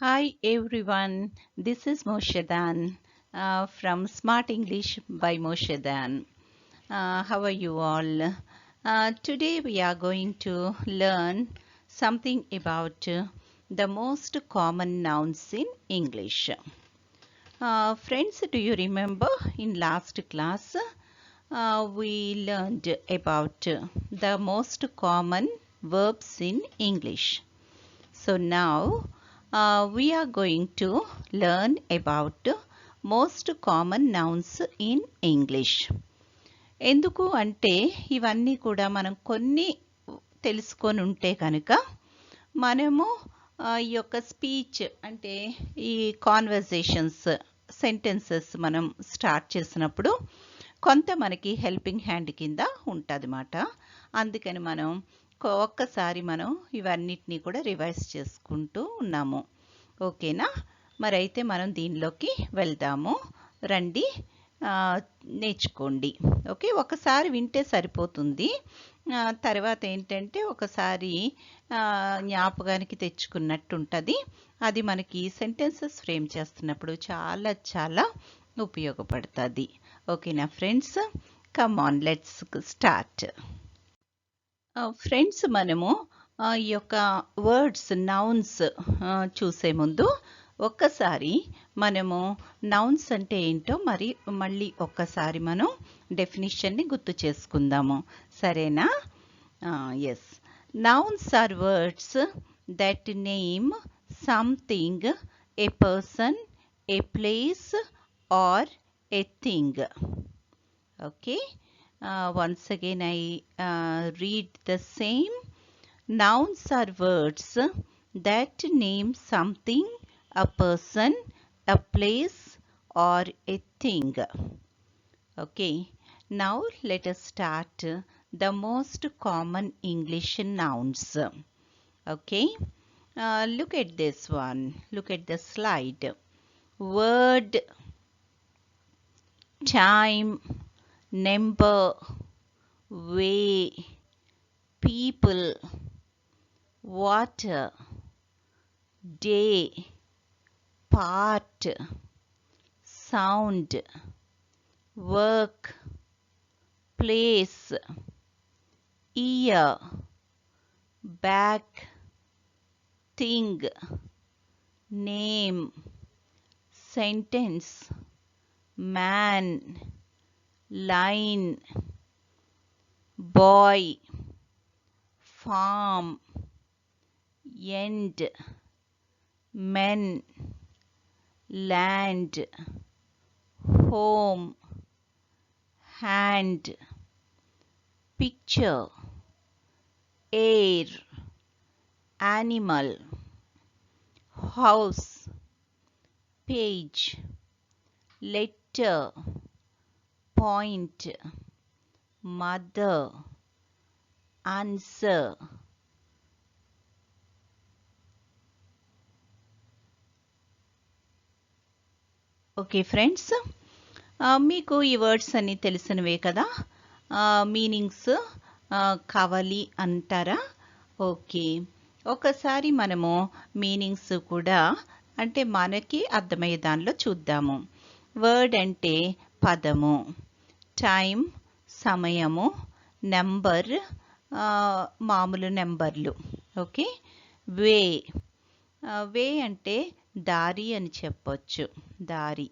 Hi everyone, this is Moshe Dayan from Smart English by Moshe Dayan. How are you all? Today we are going to learn something about the most common nouns in English. Friends, do you remember in last class we learned about the most common verbs in English. So now we are going to learn about most common nouns in English. ఎందుకు అంటే ఇవన్నీ కూడా మనం కొన్ని తెలుసుకొని ఉంటే కనుక మనము ఈ యొక్క స్పీచ్ అంటే ఈ కాన్వర్జేషన్స్ సెంటెన్సెస్ మనం స్టార్ట్ చేసినప్పుడు కొంత మనకి హెల్పింగ్ హ్యాండ్ కింద ఉంటుందన్నమాట. అందుకని మనం ఒక్కసారి మనం ఇవన్నిటినీ కూడా రివైజ్ చేసుకుంటూ ఉన్నాము. ఓకేనా? మరి అయితే మనం దీనిలోకి వెళ్దాము. రండి, నేర్చుకోండి. ఓకే, ఒకసారి వింటే సరిపోతుంది. తర్వాత ఏంటంటే ఒకసారి జ్ఞాపకానికి తెచ్చుకున్నట్టు ఉంటుంది. అది మనకి సెంటెన్సెస్ ఫ్రేమ్ చేస్తున్నప్పుడు చాలా చాలా ఉపయోగపడుతుంది. ఓకేనా friends? Come on, let's start. Friends, మనము ఈ యొక్క వర్డ్స్ నౌన్స్ చూసే ముందు ఒక్కసారి మనము నౌన్స్ అంటే ఏంటో మళ్ళీ ఒక్కసారి మనం డెఫినిషన్ని గుర్తు చేసుకుందాము. సరేనా? Yes, nouns are words that name something, a person, a place or a thing. Okay, once again I read the same. Nouns are words that name something, a person, a place or a thing. Okay, now let us start the most common English nouns. Okay, look at this one. Look at the slide. Word, time, number, way, people, water, day, part, sound, work, place, ear, back, thing, name, sentence, man, line, boy, farm, end, men, land, home, hand, picture, air, animal, house, page, letter, point, mother, answer, okay friends, మీకు ఈ words అన్నీ తెలిసినవే కదా. Meanings కావాలి అంటారా? Okay, ఒకసారి మనము meanings కూడా అంటే మనకి అర్థమయ్యే దానిలో చూద్దాము. వర్డ్ అంటే పదము, టైం సమయము, నెంబర్ మామూలు నెంబర్లు. ఓకే, వే, వే అంటే దారి అని చెప్పొచ్చు, దారి.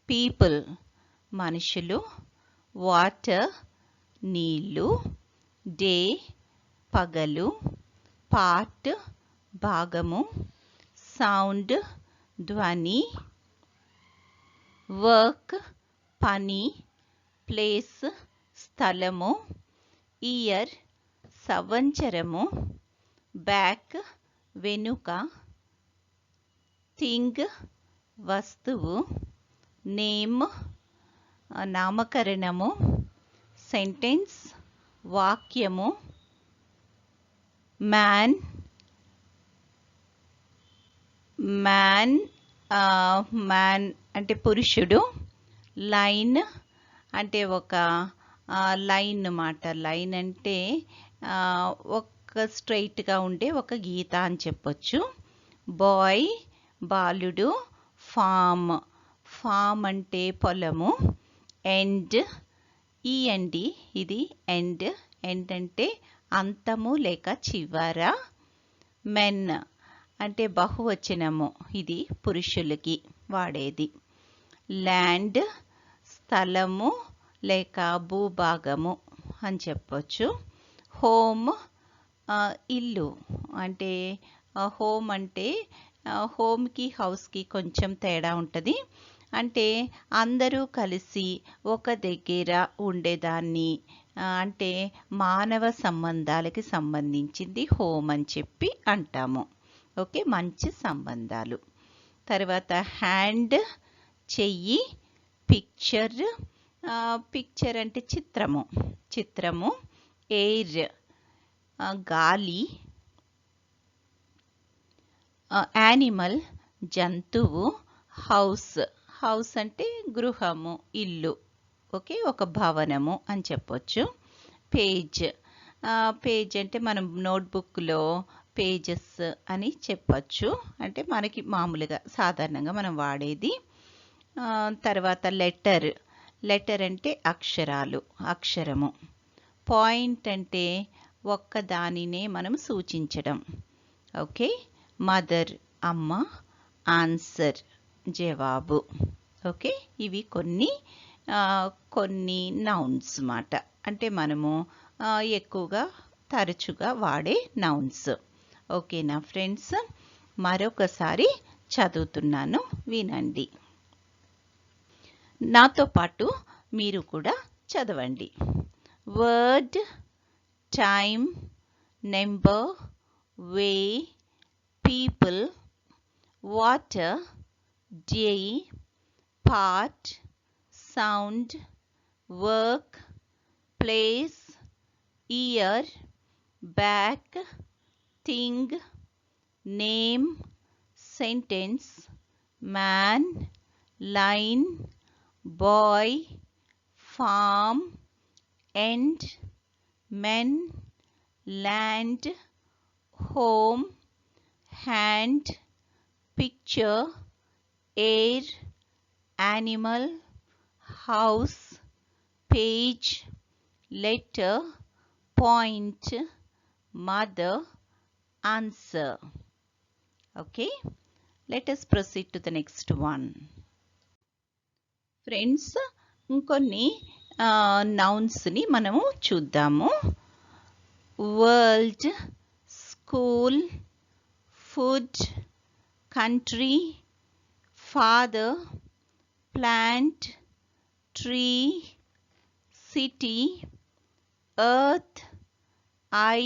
పీపుల్ మనుషులు, వాటర్ నీళ్ళు, డే పగలు, పార్ట్ భాగము, సౌండ్ ధ్వని, వర్క్ పని, ప్లేస్ స్థలము, ఇయర్ సంవత్సరము, బ్యాక్ వెనుక, థింగ్ వస్తువు, నేమ్ నామకరణము, సెంటెన్స్ వాక్యము, మ్యాన్ అంటే పురుషుడు, లైన్ అంటే ఒక లైన్ అన్నమాట. లైన్ అంటే ఒక స్ట్రైట్గా ఉండే ఒక గీత అని చెప్పొచ్చు. బాయ్ బాలుడు, ఫామ్. ఫామ్ అంటే పొలము. ఎండ్, ఎండ్ ఇది ఎండ్. ఎండ్ అంటే అంతము లేక చివర. మెన్ అంటే బహువచనము, ఇది పురుషులకి వాడేది. ల్యాండ్ స్థలము లేక భూభాగము అని చెప్పొచ్చు. హోమ్ ఇల్లు. అంటే హోమ్ అంటే హోమ్కి హౌస్కి కొంచెం తేడా ఉంటుంది. అంటే అందరూ కలిసి ఒక దగ్గర ఉండేదాన్ని, అంటే మానవ సంబంధాలకి సంబంధించింది హోమ్ అని చెప్పి అంటాము. ఓకే, మంచి సంబంధాలు. తర్వాత హ్యాండ్ చెయ్యి. పిక్చర్, పిక్చర్ అంటే చిత్రము. చిత్రము. ఎయిర్ గాలి. యానిమల్ జంతువు. హౌస్, హౌస్ అంటే గృహము, ఇల్లు. ఓకే, ఒక భవనము అని చెప్పొచ్చు. పేజ్, పేజ్ అంటే మనం నోట్బుక్లో పేజెస్ అని చెప్పచ్చు. అంటే మనకి మామూలుగా సాధారణంగా మనం వాడేది. తర్వాత లెటర్. లెటర్ అంటే అక్షరాలు, అక్షరము. పాయింట్ అంటే ఒక్కదానినే మనం సూచించడం. ఓకే, మదర్ అమ్మ. ఆన్సర్ జవాబు. ఓకే, ఇవి కొన్ని నౌన్స్ మాట. అంటే మనము ఎక్కువగా తరచుగా వాడే నౌన్స్. ఓకేనా ఫ్రెండ్స్, మరొకసారి చదువుతున్నాను, వినండి. నాతో పాటు మీరు కూడా చదవండి. Word, time, number, way, people, water, day, part, sound, work, place, year, back, thing, name, sentence, man, line, boy, farm, end, men, land, home, hand, picture, air, animal, house, page, letter, point, mother, answer. Okay, let us proceed to the next one. Friends, ఇంకొన్ని నౌన్స్ని మనము చూద్దాము. World, school, food, country, father, plant, tree, city, earth, I,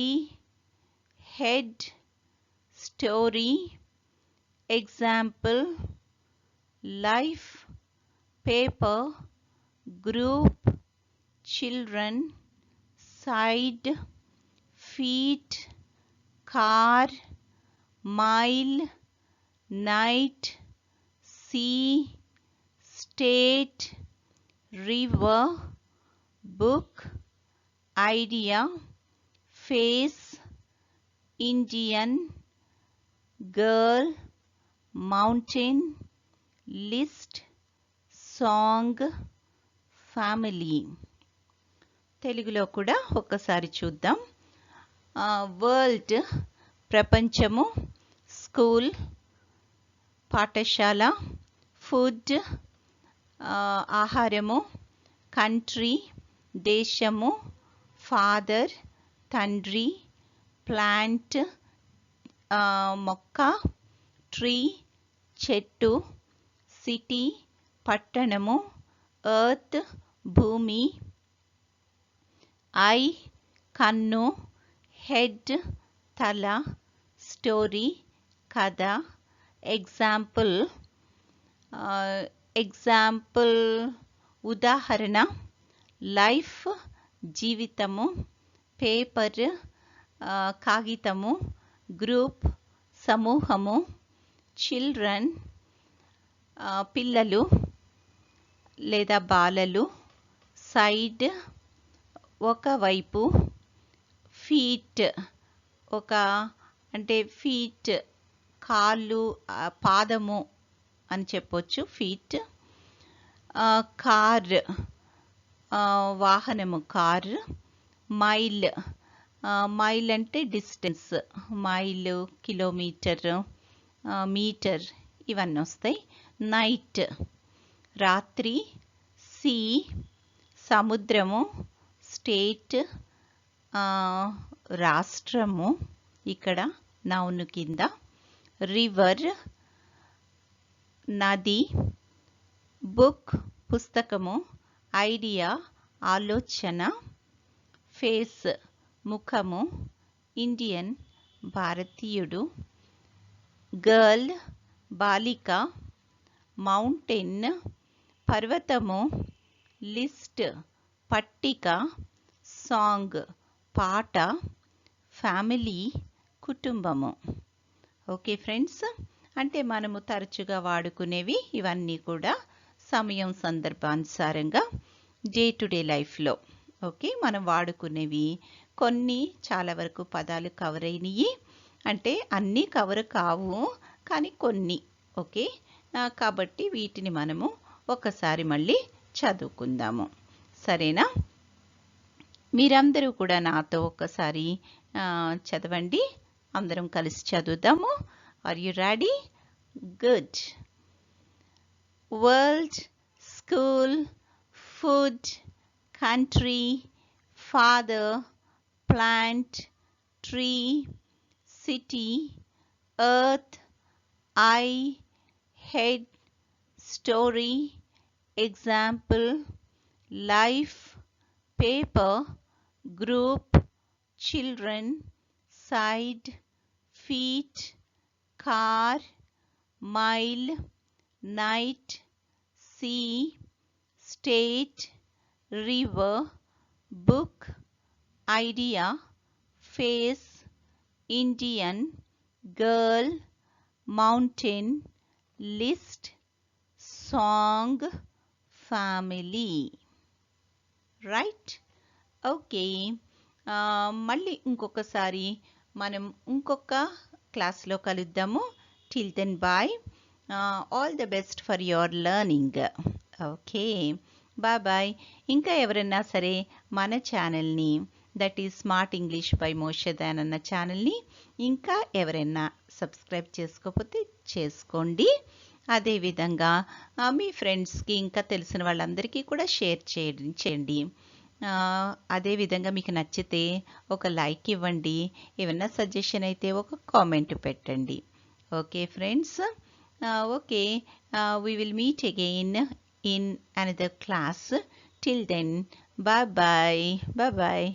head, story, example, life, paper, group, children, side, feet, car, mile, night, sea, state, river, book, idea, face, Indian, girl, mountain, list, song, family. తెలుగులో కూడా ఒక్కసారి చూద్దాం. World ప్రపంచము, school పాఠశాల, food ఆహారము, country దేశము, father తండ్రి, plant మొక్క, ట్రీ చెట్టు, సిటీ పట్టణము, ఎర్త్ భూమి, ఐ కన్ను, హెడ్ తల, స్టోరీ కథ, ఎగ్జాంపుల్ ఉదాహరణ, లైఫ్ జీవితము, పేపర్ కాగితము, గ్రూప్ సమూహము, చిల్డ్రన్ పిల్లలు లేదా బాలలు, సైడ్ ఒకవైపు, ఫీట్ అంటే ఫీట్ కాళ్ళు, పాదము అని చెప్పొచ్చు, ఫీట్. కార్, వాహనము కార్. మైల్, మైల్ అంటే డిస్టెన్స్, మైల్ కిలోమీటర్, మీటర్ ఇవన్నీ వస్తాయి. నైట్ రాత్రి. సీ సముద్రము. స్టేట్ రాష్ట్రము ఇక్కడ నౌన్ కింద. రివర్ నది. బుక్ పుస్తకము. ఐడియా ఆలోచన. ఫేస్ ముఖము. ఇండియన్ భారతీయుడు. గర్ల్ బాలిక. మౌంటైన్ పర్వతము. లిస్ట్ పట్టిక. సాంగ్ పాట. ఫ్యామిలీ కుటుంబము. ఓకే ఫ్రెండ్స్, అంటే మనము తరచుగా వాడుకునేవి ఇవన్నీ కూడా సమయం సందర్భానుసారంగా డే టు డే లైఫ్లో ఓకే మనం వాడుకునేవి. కొన్ని చాలా వరకు పదాలు కవర్ అయినవి, అంటే అన్నీ కవర్ కావు కానీ కొన్ని. ఓకే, కాబట్టి వీటిని మనము ఒకసారి మళ్ళీ చదువుకుందాము, సరేనా? మీరందరూ కూడా నాతో ఒకసారి చదవండి, అందరం కలిసి చదువుదాము. Are you ready? Good. World, school, food, country, father, plant, tree, city, earth, eye, head, story, example, life, paper, group, children, side, feet, car, mile, night, sea, state, river, book, idea, face, Indian, girl, mountain, list, song, family. Right? Okay, మళ్ళీ ఇంకొకసారి మనం ఇంకొక క్లాస్లో కలుద్దాము. Till then bye. All the best for your learning. Okay, bye bye. ఇంకా ఎవరైనా సరే మన ఛానల్ని, that is smart English by Moshe Dayan అన్న ఛానల్ని ఇంకా ఎవరైనా సబ్స్క్రైబ్ చేసుకోకపోతే చేసుకోండి. అదేవిధంగా మీ ఫ్రెండ్స్కి ఇంకా తెలిసిన వాళ్ళందరికీ కూడా షేర్ చేయండి. అదేవిధంగా మీకు నచ్చితే ఒక లైక్ ఇవ్వండి, ఏమైనా సజెషన్ అయితే ఒక కామెంట్ పెట్టండి. Okay friends, okay, we will meet again in another class. Till then, bye bye. Bye bye.